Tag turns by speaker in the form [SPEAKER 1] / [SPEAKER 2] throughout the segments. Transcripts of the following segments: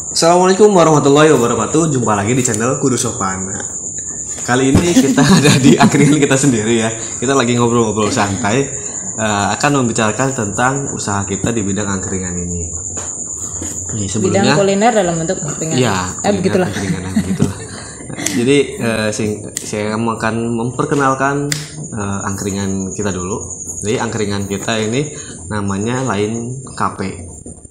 [SPEAKER 1] Assalamualaikum warahmatullahi wabarakatuh. Jumpa lagi di channel Kudu Sopan. Kali ini kita ada di angkringan kita sendiri ya. Kita lagi ngobrol-ngobrol santai, akan membicarakan tentang usaha kita di bidang angkringan ini.
[SPEAKER 2] Bidang kuliner dalam bentuk angkringan.
[SPEAKER 1] Iya,
[SPEAKER 2] begitulah.
[SPEAKER 1] Begitulah. Jadi saya akan memperkenalkan angkringan kita dulu. Jadi angkringan kita ini namanya Lain Cafe.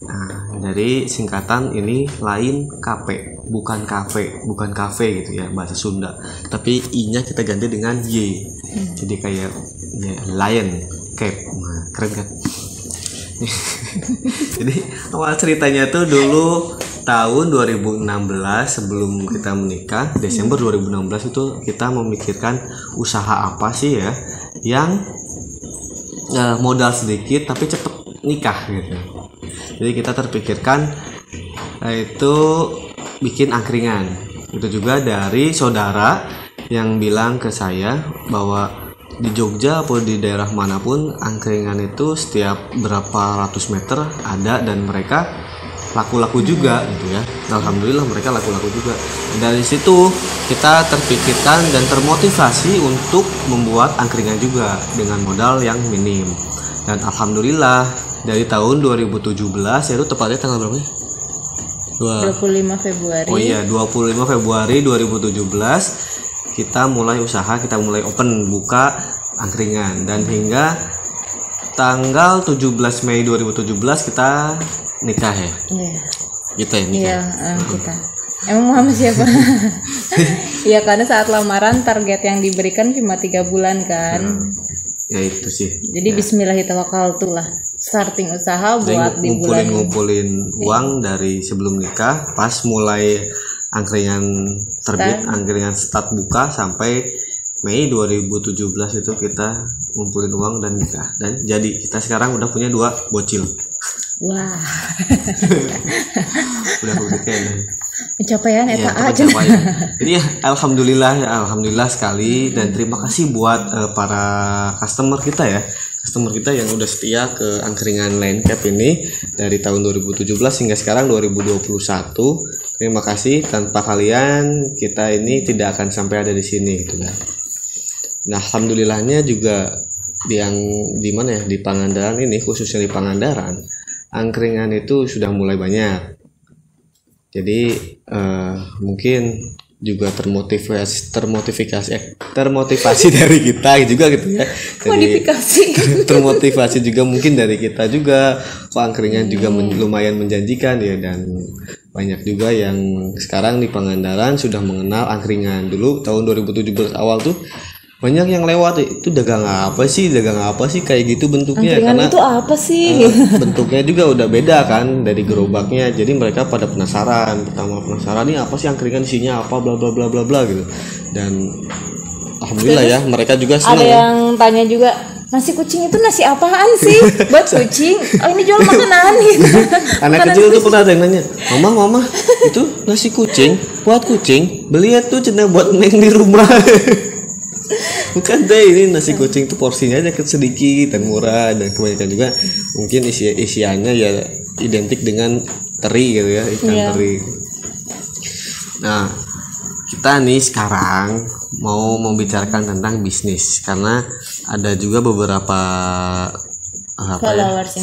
[SPEAKER 1] Nah, dari singkatan ini Lain Cafe, bukan kafe gitu ya bahasa Sunda. Tapi i-nya kita ganti dengan y. Jadi kayak ya, Lion Cafe. Nah, keren kan? Jadi awal ceritanya tuh dulu tahun 2016 sebelum kita menikah, Desember 2016 itu kita memikirkan usaha apa sih ya yang modal sedikit tapi cepet nikah gitu. Jadi kita terpikirkan itu bikin angkringan. Itu juga dari saudara yang bilang ke saya bahwa di Jogja atau di daerah manapun angkringan itu setiap berapa ratus meter ada dan mereka laku-laku juga gitu ya. Alhamdulillah mereka laku-laku juga. Dari situ kita terpikirkan dan termotivasi untuk membuat angkringan juga dengan modal yang minim. Dan alhamdulillah dari tahun 2017 yaitu tepatnya tanggal berapa ya?
[SPEAKER 2] 25 Februari.
[SPEAKER 1] Oh iya, 25 Februari 2017 kita mulai usaha, kita mulai buka angkringan dan hingga tanggal 17 Mei 2017 kita nikah ya.
[SPEAKER 2] Iya.
[SPEAKER 1] Kita ya nikah.
[SPEAKER 2] Iya, kita. Emang Muhammad siapa? Iya, karena saat lamaran target yang diberikan cuma 3 bulan kan.
[SPEAKER 1] Ya itu sih.
[SPEAKER 2] Jadi ya. Bismillahirrahmanirrahim lah. Starting usaha buat di bulan
[SPEAKER 1] ngumpulin uang dari sebelum nikah, pas mulai angkringan terbit, angkringan start buka sampai Mei 2017 itu kita ngumpulin uang dan nikah. Dan jadi kita sekarang udah punya 2 bocil.
[SPEAKER 2] Wah.
[SPEAKER 1] Udah kayaknya.
[SPEAKER 2] Pencapaian eta aja.
[SPEAKER 1] Jadi ya, alhamdulillah sekali dan terima kasih buat para customer kita ya. Customer kita yang udah setia ke angkringan Lain Cafe ini dari tahun 2017 hingga sekarang 2021. Terima kasih, tanpa kalian kita ini tidak akan sampai ada di sini gitu kan. Nah, alhamdulillahnya juga di mana ya, di Pangandaran ini, khususnya di Pangandaran, angkringan itu sudah mulai banyak. Jadi mungkin juga termotivasi dari kita juga gitu ya.
[SPEAKER 2] Modifikasi.
[SPEAKER 1] Termotivasi juga mungkin dari kita juga. Kok angkringan juga lumayan menjanjikan ya, dan banyak juga yang sekarang di Pangandaran sudah mengenal angkringan. Dulu tahun 2017 awal tuh banyak yang lewat, itu dagang apa sih kayak gitu bentuknya.
[SPEAKER 2] Angkringan
[SPEAKER 1] karena
[SPEAKER 2] itu apa sih?
[SPEAKER 1] Bentuknya juga udah beda kan dari gerobaknya, jadi mereka pada penasaran nih apa sih angkringan, isinya apa bla bla bla bla bla gitu. Dan alhamdulillah ya mereka juga senang. Ada
[SPEAKER 2] yang tanya juga, nasi kucing itu nasi apaan sih? Buat kucing? Oh, ini jual makanan gitu.
[SPEAKER 1] Anak kecil tuh pernah ada yang nanya, mama itu nasi kucing buat kucing, beli tuh cina buat neng di rumah. Bukan deh, ini nasi kucing tuh porsinya aja sedikit dan murah, dan kebanyakan juga mungkin isiannya ya identik dengan teri gitu ya, ikan teri. Nah, kita nih sekarang mau membicarakan tentang bisnis karena ada juga beberapa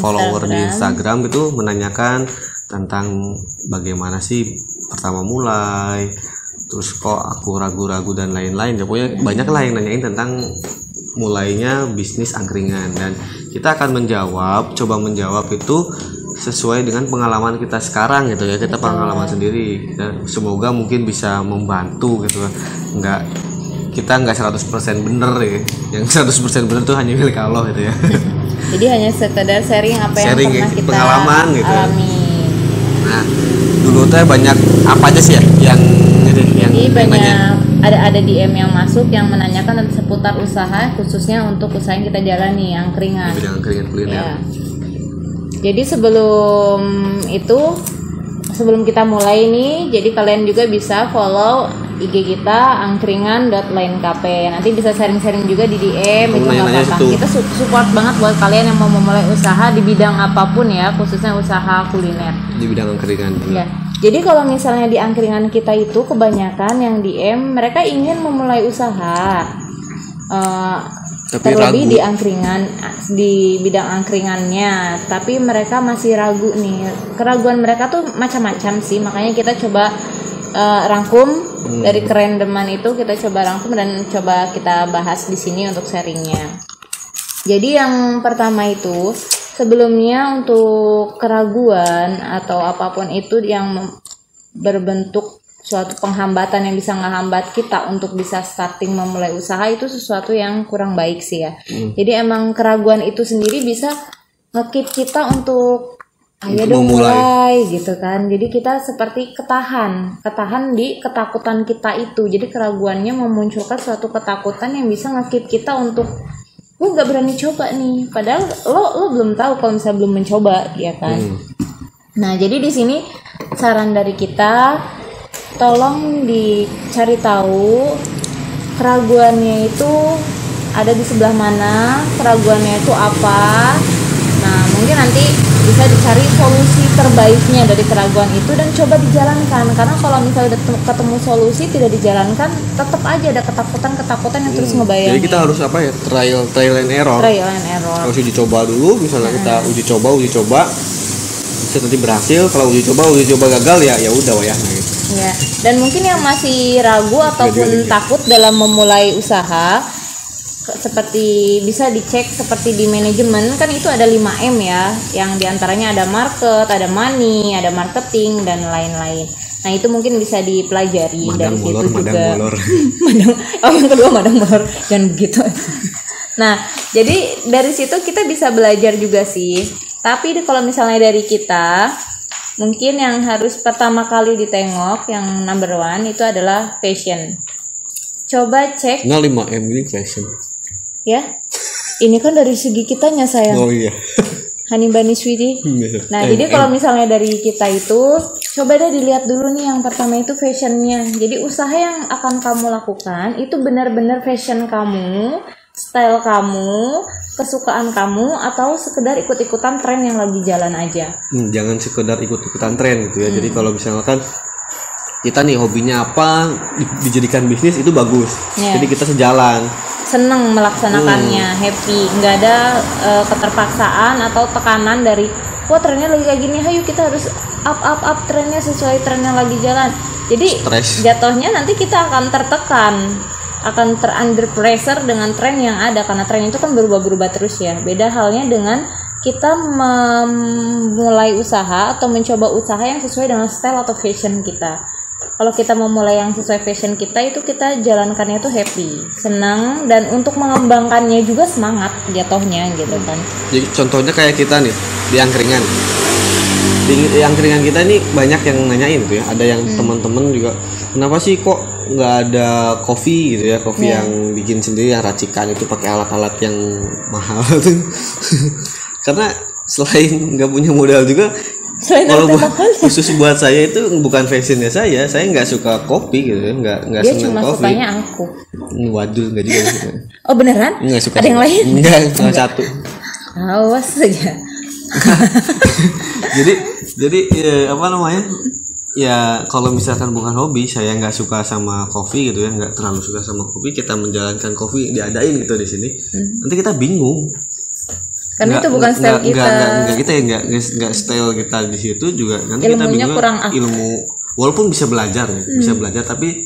[SPEAKER 1] follower di Instagram itu menanyakan tentang bagaimana sih pertama mulai, terus kok aku ragu-ragu dan lain-lain. Pokoknya banyak lah yang nanyain tentang mulainya bisnis angkringan, dan kita akan coba menjawab itu sesuai dengan pengalaman kita sekarang gitu ya. Kita pengalaman sendiri dan semoga mungkin bisa membantu gitu. Kita nggak 100% bener ya. Yang 100% bener tuh hanya milik Allah gitu ya.
[SPEAKER 2] Jadi hanya sekedar sharing apa yang pernah kita
[SPEAKER 1] pengalaman gitu.
[SPEAKER 2] Alami.
[SPEAKER 1] Nah, dulu tuh banyak apa aja sih ya yang
[SPEAKER 2] banyak ada DM yang masuk yang menanyakan tentang seputar usaha, khususnya untuk usaha yang kita jalani, angkringan.
[SPEAKER 1] Bidang angkringan kuliner.
[SPEAKER 2] Ya. Jadi sebelum kita mulai nih, jadi kalian juga bisa follow IG kita angkringan.laincafe. Nanti bisa sharing-sharing juga di DM, itu nggak apa-apa. Kita support banget buat kalian yang mau memulai usaha di bidang apapun ya, khususnya usaha kuliner.
[SPEAKER 1] Di bidang angkringan.
[SPEAKER 2] Ya. Jadi kalau misalnya di angkringan kita itu kebanyakan yang DM mereka ingin memulai usaha, terlebih di angkringan, di bidang angkringannya, tapi mereka masih ragu nih. Keraguan mereka tuh macam-macam sih, makanya kita coba rangkum dari kerandoman itu, kita coba rangkum dan coba kita bahas di sini untuk sharingnya. Jadi yang pertama itu, sebelumnya untuk keraguan atau apapun itu yang berbentuk suatu penghambatan yang bisa ngehambat kita untuk bisa starting memulai usaha, itu sesuatu yang kurang baik sih ya. Jadi emang keraguan itu sendiri bisa nge-keep kita untuk ayo dong mulai gitu kan. Jadi kita seperti ketahan di ketakutan kita itu. Jadi keraguannya memunculkan suatu ketakutan yang bisa nge-keep kita untuk gue nggak berani coba nih, padahal lo belum tahu kalau misalnya belum mencoba, ya kan. Nah jadi di sini saran dari kita, tolong dicari tahu keraguannya itu ada di sebelah mana, keraguannya itu apa. Nah mungkin nanti bisa dicari solusi terbaiknya dari keraguan itu dan coba dijalankan. Karena kalau misalnya ketemu solusi tidak dijalankan, tetap aja ada ketakutan yang terus ngebayangin.
[SPEAKER 1] Jadi kita harus apa ya, trial and error. Harus uji coba dulu, misalnya kita uji coba bisa nanti berhasil. Kalau uji coba gagal ya udah ya gitu.
[SPEAKER 2] Ya. Dan mungkin yang masih ragu ataupun takut dalam memulai usaha, seperti bisa dicek seperti di manajemen kan itu ada 5M ya, yang diantaranya ada market, ada money, ada marketing dan lain-lain. Nah itu mungkin bisa dipelajari dari situ juga. Yang kedua madang molor, jangan begitu. Nah jadi dari situ kita bisa belajar juga sih. Tapi kalau misalnya dari kita, mungkin yang harus pertama kali ditengok yang number one itu adalah fashion. Coba cek.
[SPEAKER 1] 5M ini fashion.
[SPEAKER 2] Ya, ini kan dari segi kitanya sayang.
[SPEAKER 1] Oh iya.
[SPEAKER 2] Hani Bani Sweetie. Nah, jadi kalau misalnya dari kita itu, coba deh dilihat dulu nih yang pertama itu fashionnya. Jadi usaha yang akan kamu lakukan itu benar-benar fashion kamu, style kamu, kesukaan kamu, atau sekedar ikut-ikutan tren yang lagi jalan aja.
[SPEAKER 1] Jangan sekedar ikut-ikutan tren gitu ya. Jadi kalau misalkan kita nih hobinya apa, dijadikan bisnis itu bagus. Jadi kita sejalan.
[SPEAKER 2] Seneng melaksanakannya, happy, nggak ada keterpaksaan atau tekanan dari wah trennya lagi kayak gini, ayo kita harus up trennya sesuai tren yang lagi jalan. Jadi jatuhnya nanti kita akan tertekan, akan under pressure dengan tren yang ada, karena tren itu kan berubah-berubah terus ya. Beda halnya dengan kita memulai usaha atau mencoba usaha yang sesuai dengan style atau fashion kita. Kalau kita memulai yang sesuai fashion kita, itu kita jalankannya itu happy, senang, dan untuk mengembangkannya juga semangat jatuhnya gitu kan.
[SPEAKER 1] Jadi contohnya kayak kita nih di angkringan. Di angkringan kita ini banyak yang nanyain tuh ya. Ada yang teman-teman juga, kenapa sih kok nggak ada kopi gitu ya, kopi yang bikin sendiri, yang racikan itu pakai alat-alat yang mahal tuh. Karena selain nggak punya modal juga, kalau khusus buat saya itu bukan fashionnya saya nggak suka kopi gitu ya, nggak seneng kopi. Dia cuma
[SPEAKER 2] sukanya aku.
[SPEAKER 1] Waduh, nggak juga.
[SPEAKER 2] Oh beneran?
[SPEAKER 1] Nggak suka.
[SPEAKER 2] Ada yang lain?
[SPEAKER 1] Nggak, cuma satu.
[SPEAKER 2] Awas saja.
[SPEAKER 1] jadi ya, apa namanya? Ya kalau misalkan bukan hobi, saya nggak suka sama kopi gitu ya, nggak terlalu suka sama kopi. Kita menjalankan kopi diadain gitu di sini, nanti kita bingung.
[SPEAKER 2] Karena itu bukan style kita.
[SPEAKER 1] Enggak kita ya, enggak style kita di situ juga. Nanti
[SPEAKER 2] ilmunya
[SPEAKER 1] kita
[SPEAKER 2] kurang
[SPEAKER 1] ilmu, walaupun bisa belajar ya, bisa belajar, tapi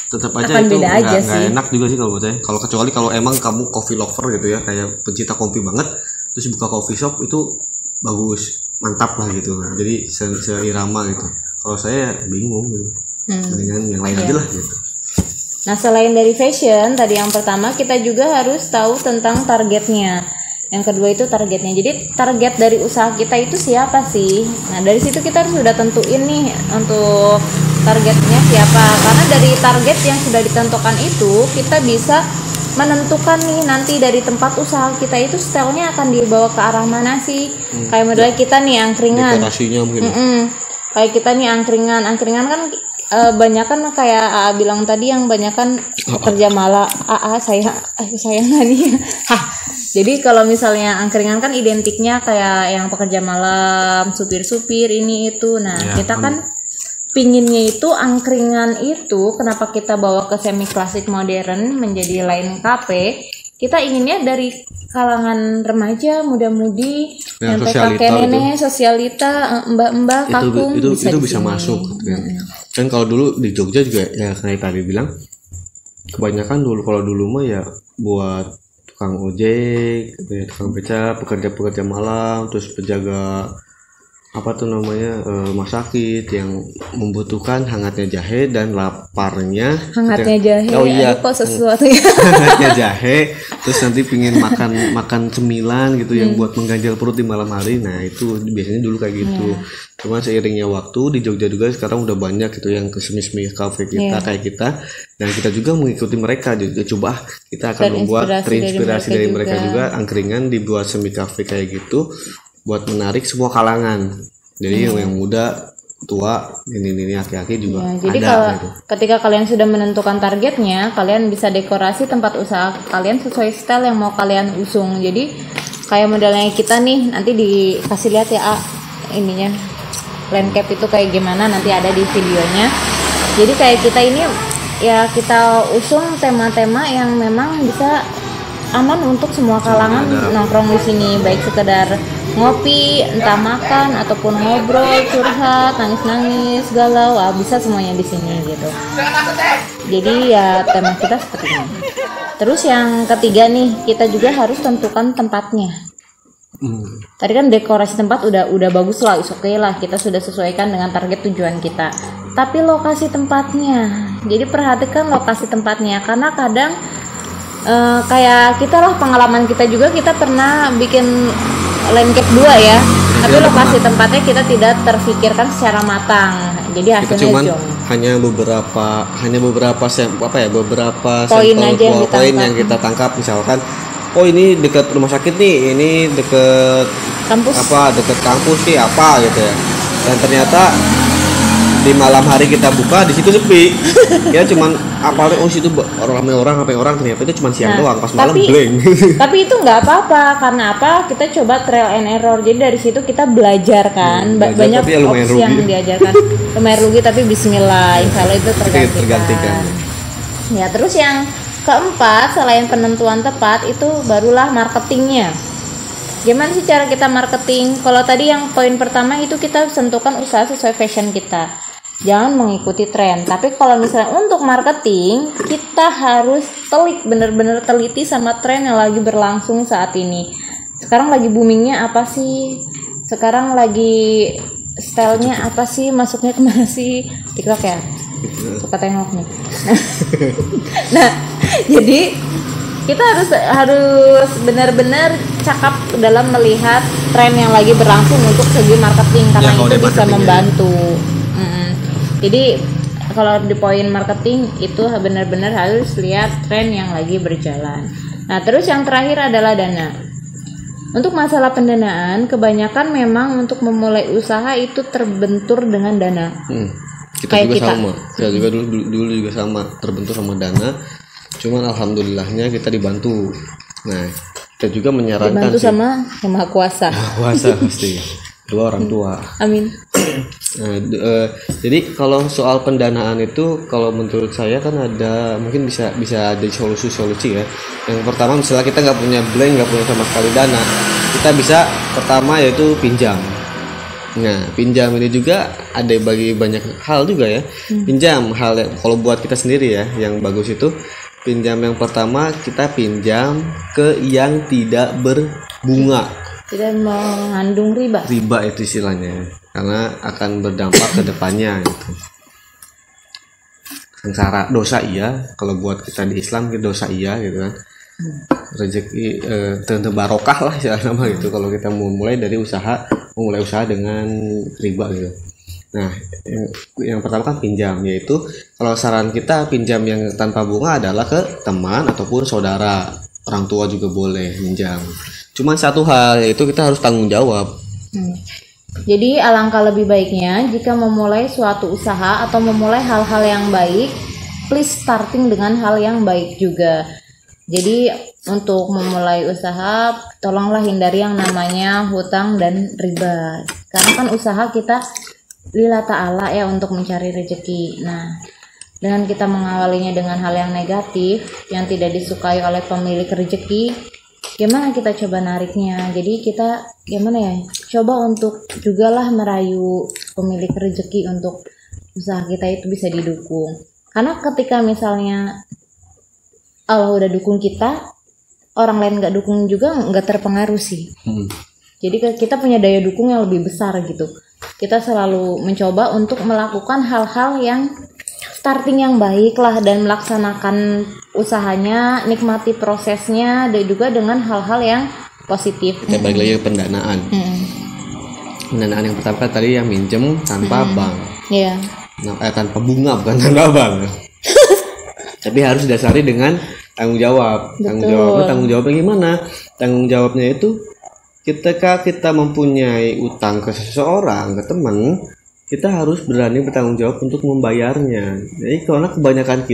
[SPEAKER 1] tetap aja
[SPEAKER 2] akan
[SPEAKER 1] itu
[SPEAKER 2] nggak
[SPEAKER 1] enak juga sih kalau buat saya. Kalau kecuali kalau emang kamu coffee lover gitu ya, kayak pencinta kopi banget, terus buka coffee shop itu bagus, mantap lah gitu. Nah, jadi seirama gitu. Kalau saya bingung gitu, dengan yang lain aja lah gitu.
[SPEAKER 2] Nah selain dari fashion tadi yang pertama, kita juga harus tahu tentang targetnya. Yang kedua itu targetnya. Jadi target dari usaha kita itu siapa sih? Nah dari situ kita harus sudah tentuin nih untuk targetnya siapa. Karena dari target yang sudah ditentukan itu, kita bisa menentukan nih nanti dari tempat usaha kita itu stylenya akan dibawa ke arah mana sih. Kayak modelnya kita nih angkringan.
[SPEAKER 1] Dekorasinya mungkin.
[SPEAKER 2] Kayak kita nih angkringan kan banyak kan kayak AA bilang tadi, yang banyak kan pekerja malam. saya nih. Jadi kalau misalnya angkringan kan identiknya kayak yang pekerja malam, supir-supir ini itu. Nah, kita kan pinginnya itu angkringan itu kenapa kita bawa ke semi klasik modern menjadi lain kafe, kita inginnya dari kalangan remaja, muda-mudi,
[SPEAKER 1] yang
[SPEAKER 2] kakek nenek, sosialita, mbak-mbak, kakung
[SPEAKER 1] itu
[SPEAKER 2] di
[SPEAKER 1] bisa
[SPEAKER 2] sini.
[SPEAKER 1] masuk kan. Kan kalau dulu di Jogja juga ya kayak tadi bilang, kebanyakan kalau dulu mah ya buat tukang ojek, tukang beca, pekerja malam, terus penjaga apa tuh namanya rumah sakit yang membutuhkan hangatnya jahe dan laparnya
[SPEAKER 2] jahe.
[SPEAKER 1] Oh iya,
[SPEAKER 2] kok sesuatu ya.
[SPEAKER 1] hangatnya jahe, terus nanti pingin makan cemilan gitu yang buat mengganjal perut di malam hari. Nah itu biasanya dulu kayak gitu. Cuma seiringnya waktu di Jogja juga sekarang udah banyak gitu yang ke semi kafe kita kayak kita, dan kita juga mengikuti mereka juga. Coba kita akan membuat terinspirasi dari mereka juga angkringan dibuat semi kafe kayak gitu, buat menarik semua kalangan. Jadi yang muda, tua, ini aki-aki juga
[SPEAKER 2] jadi
[SPEAKER 1] ada
[SPEAKER 2] kalau
[SPEAKER 1] gitu.
[SPEAKER 2] ketika kalian sudah menentukan targetnya, kalian bisa dekorasi tempat usaha kalian sesuai style yang mau kalian usung. Jadi kayak modelnya kita nih, nanti dikasih lihat ya ininya landscape itu kayak gimana, nanti ada di videonya. Jadi kayak kita ini ya kita usung tema-tema yang memang bisa aman untuk semua kalangan nongkrong di sini, baik sekedar ngopi, entah makan ataupun ngobrol, curhat, nangis-nangis, galau, bisa semuanya di sini gitu. Jadi ya tema kita seperti ini. Terus yang ketiga nih, kita juga harus tentukan tempatnya. Tadi kan dekorasi tempat udah bagus lah, oke lah, kita sudah sesuaikan dengan target tujuan kita. Tapi lokasi tempatnya, jadi perhatikan lokasi tempatnya, karena kadang kayak kita lah, pengalaman kita juga, kita pernah bikin landscape 2 ya, tapi lokasi tempatnya kita tidak terfikirkan secara matang, jadi hasilnya
[SPEAKER 1] cuman
[SPEAKER 2] jong.
[SPEAKER 1] hanya beberapa
[SPEAKER 2] Poin aja
[SPEAKER 1] yang kita tangkap. Misalkan ini dekat rumah sakit nih, ini dekat
[SPEAKER 2] kampus,
[SPEAKER 1] dekat kampus nih apa gitu ya, dan ternyata di malam hari kita buka di situ sepi. Ya cuman apalagi situ ramai orang, ternyata itu cuma siang doang, pas malam blank. Tapi
[SPEAKER 2] itu nggak apa-apa, karena apa? Kita coba trial and error. Jadi dari situ kita belajar kan, banyak opsi yang diajarkan. Lumayan rugi tapi bismillah, insya Allah itu tergantikan. Ya terus yang keempat, selain penentuan tepat, itu barulah marketingnya. Gimana sih cara kita marketing? Kalau tadi yang poin pertama itu kita tentukan usaha sesuai fashion kita, jangan mengikuti tren. Tapi kalau misalnya untuk marketing, kita harus bener-bener teliti sama tren yang lagi berlangsung saat ini. Sekarang lagi boomingnya apa sih? Sekarang lagi stylenya apa sih? Masuknya kemana sih? TikTok ya? Suka tengok nih. Nah, jadi kita harus benar-benar cakap dalam melihat tren yang lagi berlangsung untuk segi marketing, karena itu bisa membantu. Jadi kalau di poin marketing itu benar-benar harus lihat tren yang lagi berjalan. Nah terus yang terakhir adalah dana. Untuk masalah pendanaan, kebanyakan memang untuk memulai usaha itu terbentur dengan dana.
[SPEAKER 1] Kita juga sama. Saya juga dulu juga sama, terbentur sama dana. Cuman alhamdulillahnya kita dibantu. Nah, kita juga menyarankan
[SPEAKER 2] dibantu sama Yang Maha Kuasa.
[SPEAKER 1] Kuasa pasti. Dua orang tua.
[SPEAKER 2] Amin.
[SPEAKER 1] Nah, jadi kalau soal pendanaan itu, kalau menurut saya kan mungkin bisa ada solusi ya. Yang pertama, misalnya kita nggak punya sama sekali dana, kita bisa pertama yaitu pinjam. Nah, pinjam ini juga ada bagi banyak hal juga ya. Pinjam hal yang kalau buat kita sendiri ya, yang bagus itu pinjam yang pertama, kita pinjam ke yang tidak berbunga,
[SPEAKER 2] tidak mengandung riba
[SPEAKER 1] itu istilahnya, karena akan berdampak ke depannya gitu. Sengsara, dosa iya, kalau buat kita di Islam dosa iya gitu kan. Rezeki tentu barokah lah istilah nama gitu kalau kita memulai usaha dengan riba gitu. Nah, yang pertama kan pinjam, yaitu kalau saran kita pinjam yang tanpa bunga adalah ke teman ataupun saudara, orang tua juga boleh pinjam. Cuman satu hal, yaitu kita harus tanggung jawab.
[SPEAKER 2] Jadi alangkah lebih baiknya jika memulai suatu usaha atau memulai hal-hal yang baik, please starting dengan hal yang baik juga. Jadi untuk memulai usaha, tolonglah hindari yang namanya hutang dan riba. Karena kan usaha kita lillah ta'ala ya untuk mencari rezeki. Nah, dengan kita mengawalinya dengan hal yang negatif yang tidak disukai oleh pemilik rezeki, gimana kita coba nariknya? Jadi kita gimana ya? Coba untuk jugalah merayu pemilik rezeki untuk usaha kita itu bisa didukung. Karena ketika misalnya Allah udah dukung kita, orang lain nggak dukung juga nggak terpengaruh sih. Jadi kita punya daya dukung yang lebih besar gitu. Kita selalu mencoba untuk melakukan hal-hal yang starting yang baik lah dan melaksanakan usahanya, nikmati prosesnya dan juga dengan hal-hal yang positif.
[SPEAKER 1] Kita balik lagi ke pendanaan. Pendanaan yang pertama tadi yang minjem tanpa bank.
[SPEAKER 2] Iya.
[SPEAKER 1] Nah, tanpa bunga bukan tanpa bank. Tapi harus didasari dengan tanggung jawab. Tanggung jawabnya gimana? Tanggung jawabnya itu ketika kita mempunyai utang ke seseorang, ke teman, kita harus berani bertanggung jawab untuk membayarnya. Jadi karena kebanyakan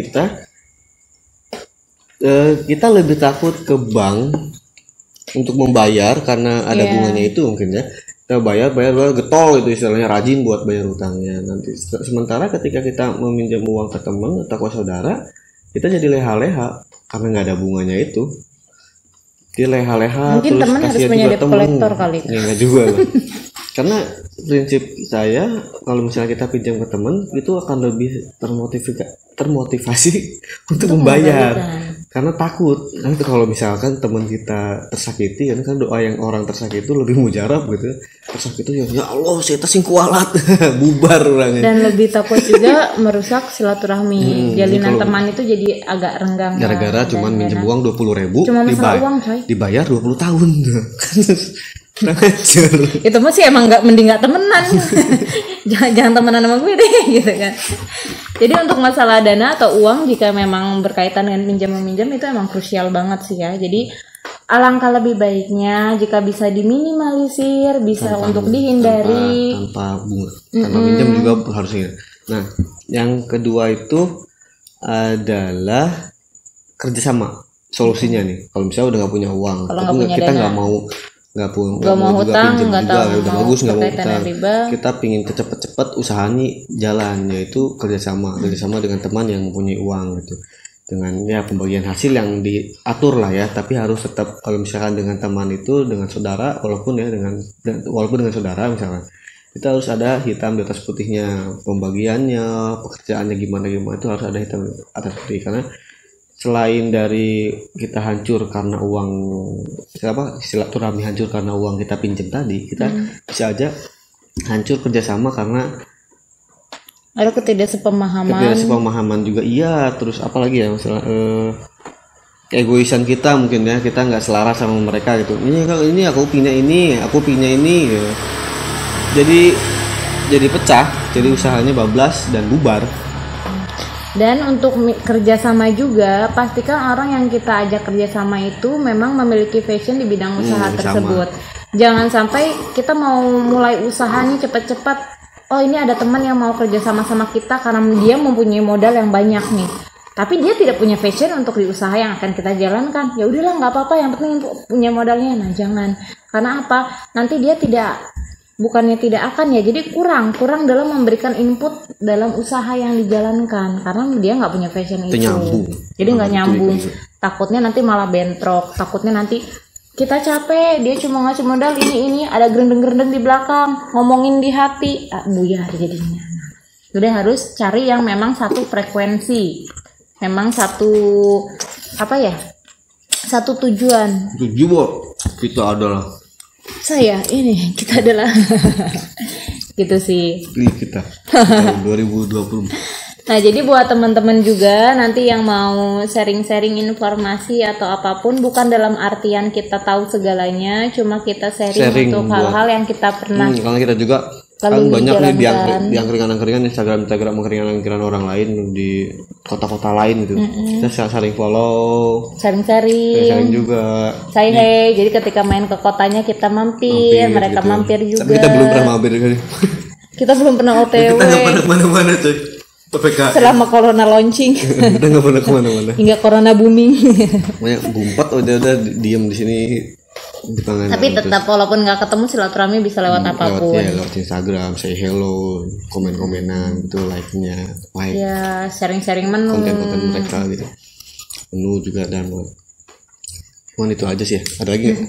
[SPEAKER 1] kita lebih takut ke bank untuk membayar karena ada bunganya itu mungkin ya. Kita bayar getol itu istilahnya, rajin buat bayar utangnya. Nanti sementara ketika kita meminjam uang ke teman atau ke saudara, kita jadi leha-leha karena nggak ada bunganya itu. Dia leha-leha
[SPEAKER 2] mungkin
[SPEAKER 1] terus
[SPEAKER 2] teman harus punya debt collector kali.
[SPEAKER 1] Ya nggak juga lah. Karena prinsip saya kalau misalnya kita pinjam ke teman itu akan lebih termotivasi untuk membayar. Karena takut nanti kalau misalkan teman kita tersakiti kan doa yang orang tersakiti itu lebih mujarab gitu. Tersakiti ya Allah saya sing kualat bubar orangnya.
[SPEAKER 2] Dan lebih takut juga merusak silaturahmi. Jalinan teman itu jadi agak renggang.
[SPEAKER 1] Gara-gara cuman minjem uang 20.000
[SPEAKER 2] cuma masalah uang coy.
[SPEAKER 1] Dibayar 20 tahun.
[SPEAKER 2] Itu mah sih emang mending nggak temenan. jangan temenan sama gue deh gitu kan. Jadi untuk masalah dana atau uang jika memang berkaitan dengan pinjam meminjam itu emang krusial banget sih ya. Jadi alangkah lebih baiknya jika bisa diminimalisir, bisa untuk dihindari
[SPEAKER 1] tanpa bunga, tanpa pinjam juga harusnya. Nah, yang kedua itu adalah kerjasama. Solusinya nih, kalau misalnya udah nggak punya uang, tapi kita nggak mau
[SPEAKER 2] hutang, nggak tahu
[SPEAKER 1] udah bagus nggak mau hutang, kita pingin cepet-cepet usahanya jalan, yaitu kerjasama dengan teman yang mempunyai uang gitu, dengan ya pembagian hasil yang diatur lah ya, tapi harus tetap kalau misalkan dengan teman itu dengan saudara walaupun dengan saudara misalkan kita harus ada hitam di atas putihnya, pembagiannya, pekerjaannya gimana itu harus ada hitam di atas putih. Karena selain dari kita hancur karena uang, silaturahmi hancur karena uang kita pinjam tadi, kita bisa aja hancur kerjasama karena
[SPEAKER 2] ada ketidaksepemahaman juga. Iya, terus apalagi ya masalah egoisan kita mungkin ya, kita nggak selaras sama mereka gitu. Ini aku punya ini gitu. Jadi pecah, jadi usahanya bablas dan bubar. Dan untuk kerjasama juga, pastikan orang yang kita ajak kerjasama itu memang memiliki passion di bidang usaha tersebut. Jangan sampai kita mau mulai usahanya cepat-cepat, oh ini ada teman yang mau kerjasama sama kita karena dia mempunyai modal yang banyak nih. Tapi dia tidak punya passion untuk di usaha yang akan kita jalankan. Ya udahlah nggak apa-apa, yang penting punya modalnya. Nah jangan, karena apa? Nanti dia bukannya tidak akan ya, jadi kurang dalam memberikan input dalam usaha yang dijalankan karena dia nggak punya passion itu. Jadi nggak nyambung. Takutnya nanti malah bentrok. Takutnya nanti kita capek, dia cuma ngasih modal ini ada gerendeng-gerendeng di belakang, ngomongin di hati, buyar jadinya. Jadi harus cari yang memang satu frekuensi, memang satu satu tujuan.
[SPEAKER 1] Kita adalah
[SPEAKER 2] kita adalah gitu sih.
[SPEAKER 1] Kita tahun 2020.
[SPEAKER 2] Nah, jadi buat teman-teman juga nanti yang mau sharing-sharing informasi atau apapun, bukan dalam artian kita tahu segalanya, cuma kita sharing untuk hal-hal yang kita pernah.
[SPEAKER 1] Karena kita juga kan banyak nih di angkringan Instagram angkringan orang lain di kota-kota lain gitu. Kita saling follow, sharing juga.
[SPEAKER 2] Jadi ketika main ke kotanya kita mampir mereka gitu. Mampir juga.
[SPEAKER 1] Tapi kita belum pernah mampir kali.
[SPEAKER 2] Kita belum pernah OTW.
[SPEAKER 1] Kita nggak pernah kemana-mana cuy. PPKM.
[SPEAKER 2] Selama corona launching.
[SPEAKER 1] Kita nggak pernah kemana-mana.
[SPEAKER 2] Hingga corona booming.
[SPEAKER 1] Banyak Gumpat udah diem di sini.
[SPEAKER 2] Tapi tetap walaupun nggak ketemu silaturahmi bisa lewat apapun.
[SPEAKER 1] Lewat Instagram, say hello, komen-komenan gitu, like-nya, like.
[SPEAKER 2] Ya, sharing-sharing menu.
[SPEAKER 1] Konten-konten mereka gitu. Menu juga dan cuman itu aja sih ya. Ada lagi nggak?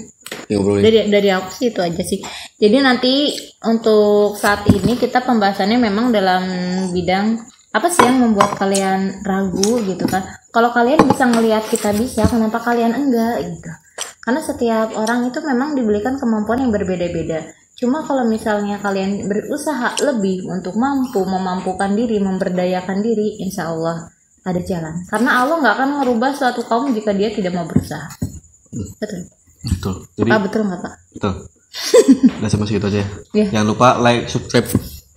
[SPEAKER 1] Ngobrolin.
[SPEAKER 2] Dari aku sih itu aja sih. Jadi nanti untuk saat ini kita pembahasannya memang dalam bidang apa sih yang membuat kalian ragu gitu kan. Kalau kalian bisa ngelihat kita bisa, kenapa kalian enggak gitu. Karena setiap orang itu memang diberikan kemampuan yang berbeda-beda. Cuma kalau misalnya kalian berusaha lebih untuk memampukan diri, memberdayakan diri, insya Allah ada jalan. Karena Allah nggak akan merubah suatu kaum jika dia tidak mau berusaha. Betul.
[SPEAKER 1] Jadi,
[SPEAKER 2] betul nggak Pak?
[SPEAKER 1] Betul. Udah sama segitu aja.
[SPEAKER 2] Yeah.
[SPEAKER 1] Jangan lupa like, subscribe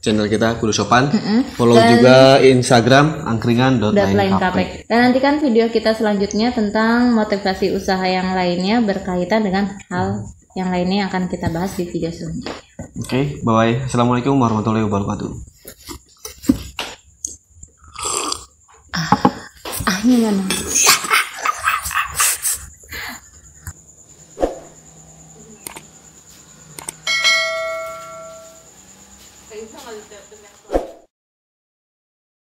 [SPEAKER 1] channel kita Kudu Sopan. Follow juga Instagram angkringan.lain-kapek.
[SPEAKER 2] Dan nantikan video kita selanjutnya tentang motivasi usaha yang lainnya berkaitan dengan hal yang lainnya yang akan kita bahas di video selanjutnya.
[SPEAKER 1] Oke, bye-bye. Assalamualaikum warahmatullahi wabarakatuh.
[SPEAKER 2] Ahnya mana? Kayak bisa nggak